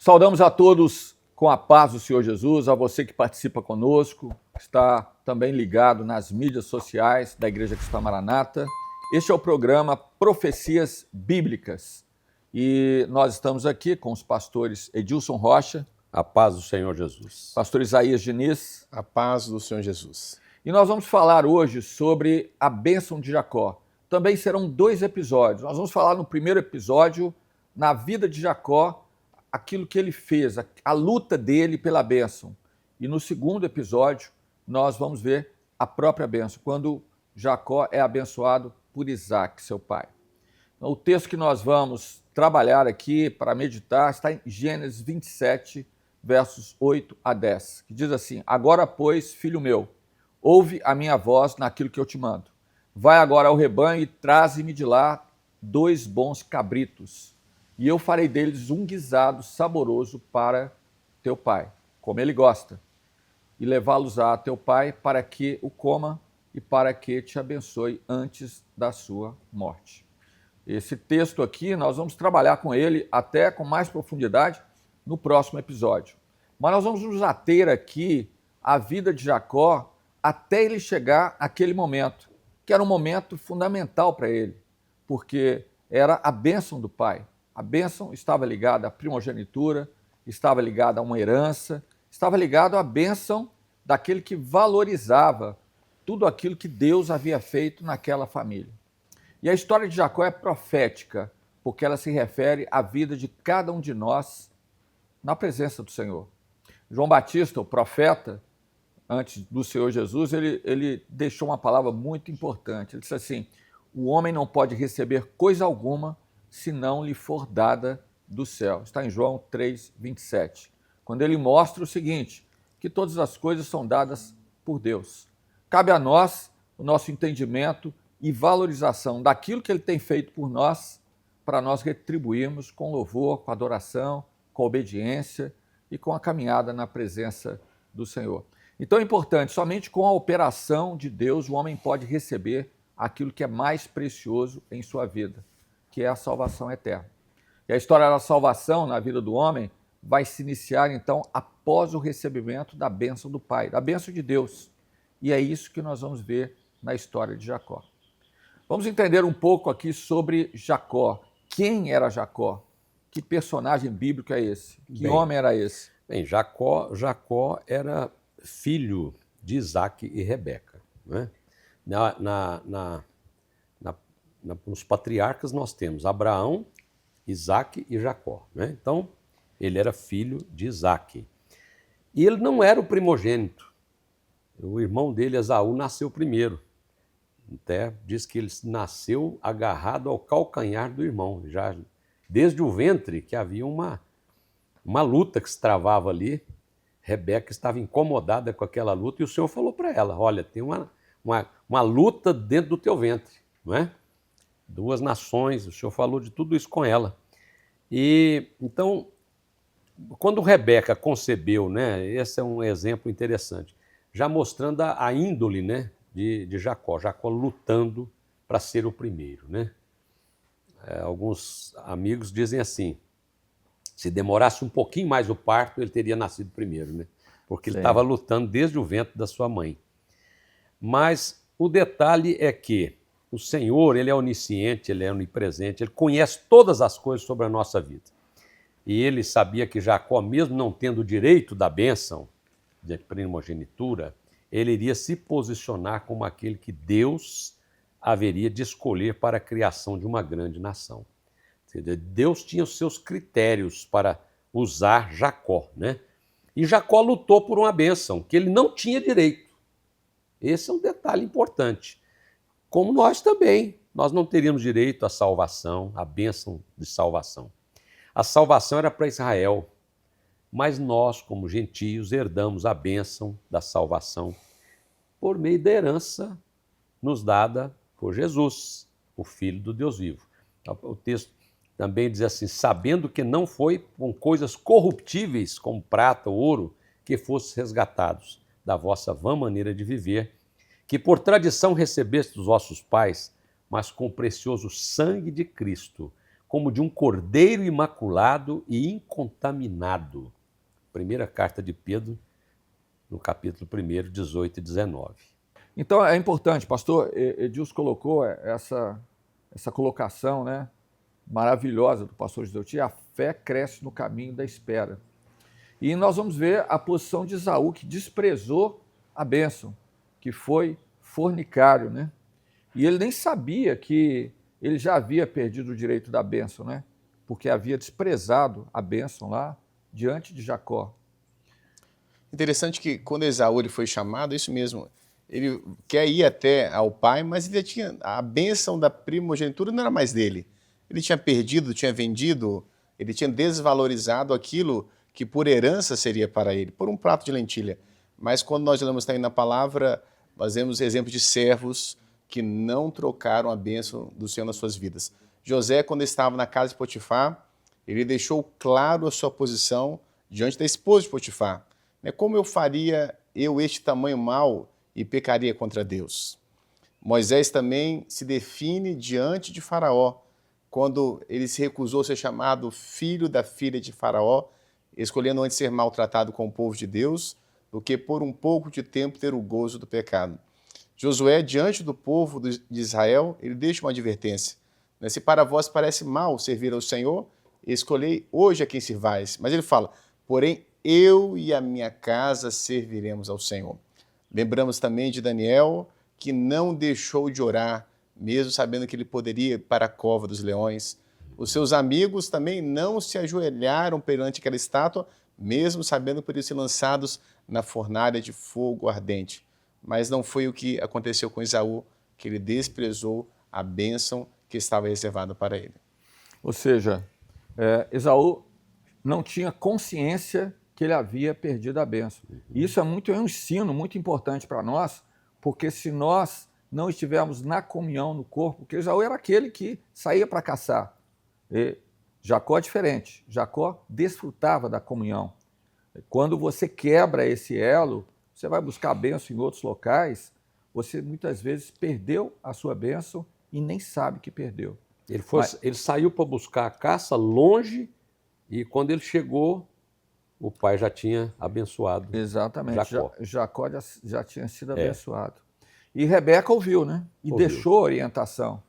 Saudamos a todos com a paz do Senhor Jesus, a você que participa conosco, está também ligado nas mídias sociais da Igreja Cristã Maranata. Este é o programa Profecias Bíblicas e nós estamos aqui com os pastores Edilson Rocha, a paz do Senhor Jesus, pastor Isaías Diniz, a paz do Senhor Jesus. E nós vamos falar hoje sobre a bênção de Jacó. Também serão 2 episódios. Nós vamos falar no primeiro episódio, na vida de Jacó, aquilo que ele fez, a luta dele pela bênção. E no segundo episódio, nós vamos ver a própria bênção, quando Jacó é abençoado por Isaac, seu pai. Então, o texto que nós vamos trabalhar aqui para meditar está em Gênesis 27, versos 8 a 10, que diz assim: Agora, pois, filho meu, ouve a minha voz naquilo que eu te mando. Vai agora ao rebanho e traze-me de lá 2 bons cabritos, e eu farei deles um guisado saboroso para teu pai, como ele gosta, e levá-los a teu pai para que o coma e para que te abençoe antes da sua morte. Esse texto aqui, nós vamos trabalhar com ele até com mais profundidade no próximo episódio. Mas nós vamos nos ater aqui à vida de Jacó até ele chegar àquele momento, que era um momento fundamental para ele, porque era a bênção do pai. A bênção estava ligada à primogenitura, estava ligada a uma herança, estava ligada à bênção daquele que valorizava tudo aquilo que Deus havia feito naquela família. E a história de Jacó é profética, porque ela se refere à vida de cada um de nós na presença do Senhor. João Batista, o profeta, antes do Senhor Jesus, ele deixou uma palavra muito importante. Ele disse assim: o homem não pode receber coisa alguma se não lhe for dada do céu. Está em João 3:27. Quando ele mostra o seguinte, que todas as coisas são dadas por Deus. Cabe a nós o nosso entendimento e valorização daquilo que ele tem feito por nós, para nós retribuirmos com louvor, com adoração, com obediência e com a caminhada na presença do Senhor. Então é importante, somente com a operação de Deus o homem pode receber aquilo que é mais precioso em sua vida, que é a salvação eterna. E a história da salvação na vida do homem vai se iniciar então após o recebimento da bênção do Pai, da bênção de Deus. E é isso que nós vamos ver na história de Jacó. Vamos entender um pouco aqui sobre Jacó. Quem era Jacó? Que personagem bíblico é esse? Que homem era esse? Bem, Jacó era filho de Isaac e Rebeca. Né? Nos patriarcas nós temos Abraão, Isaac e Jacó. Né? Então, ele era filho de Isaac. E ele não era o primogênito. O irmão dele, Esaú, nasceu primeiro. Até diz que ele nasceu agarrado ao calcanhar do irmão. Já desde o ventre que havia uma luta que se travava ali. Rebeca estava incomodada com aquela luta e o Senhor falou para ela: olha, tem uma luta dentro do teu ventre, não é? 2 nações, o Senhor falou de tudo isso com ela. E então, quando Rebeca concebeu, né, esse é um exemplo interessante, já mostrando a índole, né, de Jacó lutando para ser o primeiro. Né? Alguns amigos dizem assim: se demorasse um pouquinho mais o parto, ele teria nascido primeiro, né? Porque ele estava lutando desde o ventre da sua mãe. Mas o detalhe é que o Senhor, ele é onisciente, ele é onipresente, ele conhece todas as coisas sobre a nossa vida. E ele sabia que Jacó, mesmo não tendo o direito da bênção de primogenitura, ele iria se posicionar como aquele que Deus haveria de escolher para a criação de uma grande nação. Deus tinha os seus critérios para usar Jacó, né? E Jacó lutou por uma bênção que ele não tinha direito. Esse é um detalhe importante. Como nós também, nós não teríamos direito à salvação, à bênção de salvação. A salvação era para Israel, mas nós, como gentios, herdamos a bênção da salvação por meio da herança nos dada por Jesus, o Filho do Deus vivo. O texto também diz assim: sabendo que não foi com coisas corruptíveis como prata ou ouro que fostes resgatados da vossa vã maneira de viver, que por tradição recebeste dos vossos pais, mas com o precioso sangue de Cristo, como de um cordeiro imaculado e incontaminado. Primeira carta de Pedro, no capítulo 1, 18 e 19. Então é importante, pastor Edilson colocou essa colocação, né, maravilhosa do pastor Judeuti, a fé cresce no caminho da espera. E nós vamos ver a posição de Esaú, que desprezou a bênção, que foi fornicário, né? E ele nem sabia que ele já havia perdido o direito da bênção, né? Porque havia desprezado a bênção lá diante de Jacó. Interessante que quando Esaú ele foi chamado, é isso mesmo, ele quer ir até ao pai, mas ele tinha a bênção da primogenitura não era mais dele. Ele tinha perdido, tinha vendido, ele tinha desvalorizado aquilo que por herança seria para ele, por um prato de lentilha. Mas quando nós lemos também na palavra, nós vemos exemplos de servos que não trocaram a bênção do Senhor nas suas vidas. José, quando estava na casa de Potifar, ele deixou claro a sua posição diante da esposa de Potifar. Como eu faria este tamanho mal e pecaria contra Deus? Moisés também se define diante de Faraó, quando ele se recusou a ser chamado filho da filha de Faraó, escolhendo antes ser maltratado com o povo de Deus, do que por um pouco de tempo ter o gozo do pecado. Josué, diante do povo de Israel, ele deixa uma advertência. Se para vós parece mal servir ao Senhor, escolhei hoje a quem sirvais. Mas ele fala, porém, eu e a minha casa serviremos ao Senhor. Lembramos também de Daniel, que não deixou de orar, mesmo sabendo que ele poderia ir para a cova dos leões. Os seus amigos também não se ajoelharam perante aquela estátua, mesmo sabendo que poderiam ser lançados na fornalha de fogo ardente. Mas não foi o que aconteceu com Esaú, que ele desprezou a bênção que estava reservada para ele. Ou seja, Esaú não tinha consciência que ele havia perdido a bênção. E isso é um ensino muito importante para nós, porque se nós não estivermos na comunhão no corpo, porque Esaú era aquele que saía para caçar. E Jacó é diferente. Jacó desfrutava da comunhão. Quando você quebra esse elo, você vai buscar a bênção em outros locais, você muitas vezes perdeu a sua bênção e nem sabe que perdeu. Ele saiu para buscar a caça longe e quando ele chegou, o pai já tinha abençoado. Exatamente. Jacó. Jacó já tinha sido abençoado. E Rebeca ouviu, né? E deixou a orientação,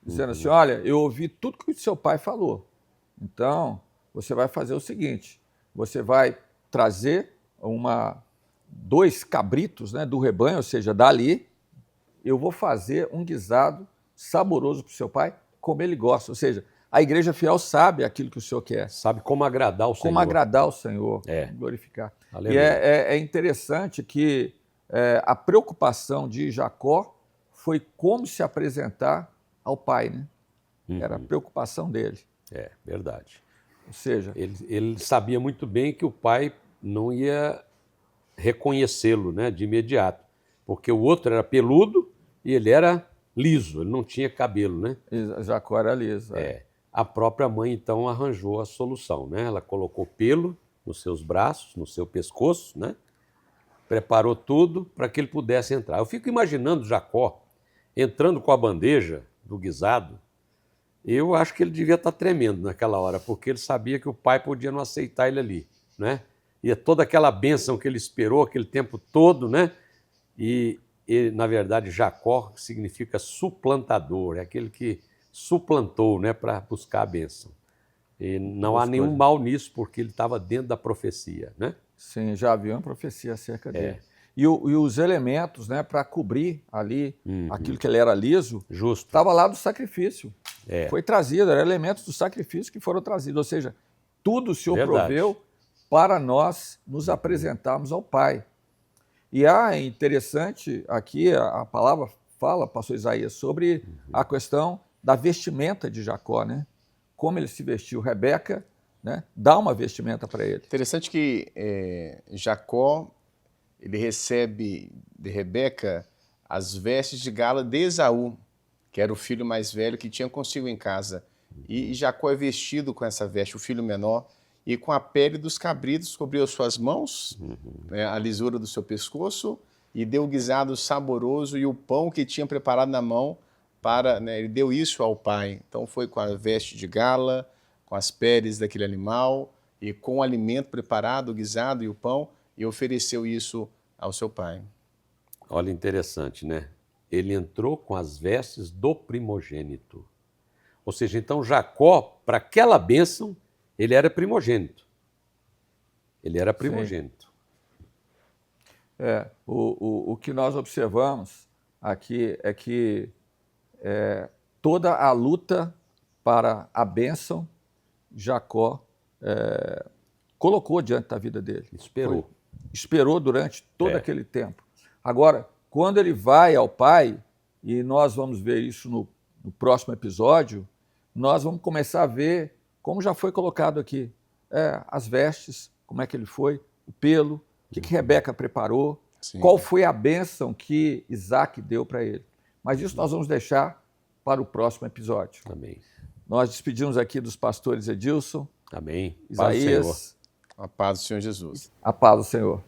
dizendo assim, olha, eu ouvi tudo que o seu pai falou. Então, você vai fazer o seguinte, você vai trazer 2 cabritos, né, do rebanho, ou seja, dali, eu vou fazer um guisado saboroso para o seu pai, como ele gosta. Ou seja, a igreja fiel sabe aquilo que o Senhor quer. Sabe como agradar o Senhor. Como agradar o Senhor, glorificar. Aleluia. E é interessante que a preocupação de Jacó foi como se apresentar ao pai, né? Era a preocupação dele. É, verdade. Ou seja, ele sabia muito bem que o pai não ia reconhecê-lo, né, de imediato, porque o outro era peludo e ele era liso, ele não tinha cabelo, né? Jacó era liso. A própria mãe, então, arranjou a solução, né? Ela colocou pelo nos seus braços, no seu pescoço, né? Preparou tudo para que ele pudesse entrar. Eu fico imaginando Jacó entrando com a bandeja do guisado. Eu acho que ele devia estar tremendo naquela hora, porque ele sabia que o pai podia não aceitar ele ali, né? E toda aquela bênção que ele esperou aquele tempo todo, né? E na verdade, Jacó significa suplantador, é aquele que suplantou, né, para buscar a bênção. E não há nenhum mal nisso, porque ele estava dentro da profecia, né? Sim, já havia uma profecia acerca dele. E os elementos, né, para cobrir ali aquilo que ele era liso, estava lá do sacrifício. Foi trazido, eram elementos do sacrifício que foram trazidos. Ou seja, tudo o Senhor proveu para nós nos apresentarmos ao Pai. E é interessante aqui, a palavra fala, pastor Isaías, sobre a questão da vestimenta de Jacó, né? Como ele se vestiu. Rebeca, né, dá uma vestimenta para ele. Interessante que Jacó, ele recebe de Rebeca as vestes de gala de Esaú, que era o filho mais velho que tinha consigo em casa. E Jacó é vestido com essa veste, o filho menor, e com a pele dos cabritos cobriu as suas mãos, a lisura do seu pescoço, e deu o guisado saboroso e o pão que tinha preparado na mão para, né, ele deu isso ao pai. Então foi com a veste de gala, com as peles daquele animal e com o alimento preparado, o guisado e o pão, e ofereceu isso ao seu pai. Olha, interessante, né? Ele entrou com as vestes do primogênito. Ou seja, então Jacó, para aquela bênção, ele era primogênito. Ele era primogênito. O que nós observamos aqui é que toda a luta para a bênção, Jacó colocou diante da vida dele. Esperou. Esperou durante todo aquele tempo. Agora, quando ele vai ao pai, e nós vamos ver isso no próximo episódio, nós vamos começar a ver como já foi colocado aqui. As vestes, como é que ele foi, o pelo, o que Rebeca preparou, qual foi a bênção que Isaac deu para ele. Mas isso nós vamos deixar para o próximo episódio. Amém. Nós despedimos aqui dos pastores Edilson, Amém. Isaías. A paz do Senhor Jesus. A paz do Senhor.